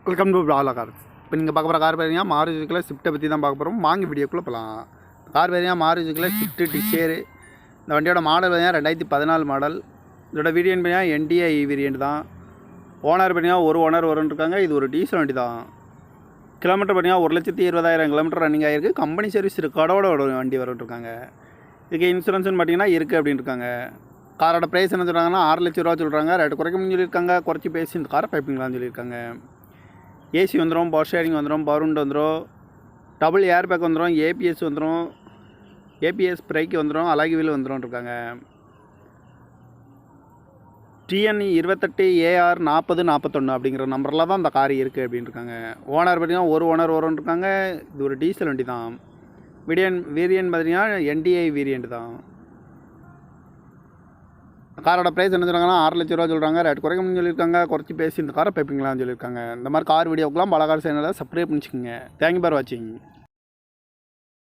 Welcome to பிளாலா cars. இப்போ நீங்கள் பார்க்க போகிற கார் பார்த்தீங்கன்னா மாருதிக்குள்ள ஸ்விஃப்ட்டை பற்றி தான் பார்க்க போகிறோம். வாங்கி வீடியோக்குள்ளே போகலாம். கார் பார்த்தீங்கன்னா மாருதிக்குள்ள ஸ்விஃப்ட் டிசைர். இந்த வண்டியோட மாடல் பார்த்தீங்கன்னா 2014 மாடல். இதோட வேரியன்ட் பார்த்தீங்கன்னா என்டிஐ வேரியன்ட் தான். ஓனர் பார்த்தீங்கன்னா ஒரு ஓனர் வரும்னு. இது ஒரு டீசல் வண்டி தான். கிலோமீட்டர் பார்த்தீங்கன்னா 1,20,000 கிலோமீட்டர் ரன்னிங் ஆகிருக்கு. கம்பெனி சர்வீஸ் ரெக்கார்டோட வண்டி வரும்னு. இதுக்கு இன்சூரன்ஸ்னு பார்த்தீங்கன்னா இருக்குது அப்படின்னு இருக்காங்க. காரோட ப்ரைஸ் என்ன சொல்கிறாங்கன்னா 6 லட்ச ரூபா சொல்கிறாங்க. ரேட்டு குறைக்கணும்னு சொல்லியிருக்காங்க. குறைச்சி பேசி இந்த காரை பைப்பிங்களான்னு சொல்லியிருக்காங்க. ஏசி வந்துடும், பவர் ஷேரிங் வந்துடும், பவர் விண்டோ வந்துடும், டபுள் ஏர் பேக் வந்துடும், ஏபிஎஸ் வந்துடும், ஏபிஎஸ் பிரேக் வந்துடும், அலாகி வீல் வந்துடும் இருக்காங்க. TN 28 AR 4041 அப்படிங்கிற நம்பரில் தான் இந்த கார் இருக்குது அப்படின்னு இருக்காங்க. ஓனர் பார்த்தீங்கன்னா ஒரு ஓனர் வரும்னு இருக்காங்க. இது ஒரு டீசல் வண்டி தான். வேரியன்ட் பார்த்தீங்கன்னா என்டிஐ வேரியன்ட் தான். காரோட ப்ரைஸ் என்ன சொல்கிறாங்கன்னா 6 லட்ச ரூபா சொல்கிறாங்க. ரேட் குறைக்கணும்னு சொல்லியிருக்காங்க. குறைச்சி பேசி இந்த காரை பைப்பிங்களான்னு சொல்லியிருக்காங்க. இந்த மாதிரி கார் வீடியோக்கெலாம் பல கார் சேனலில் சப்ஸ்கிரைப் பண்ணிச்சுக்கோங்க. தேங்க்யூ ஃபார் வாட்சிங்.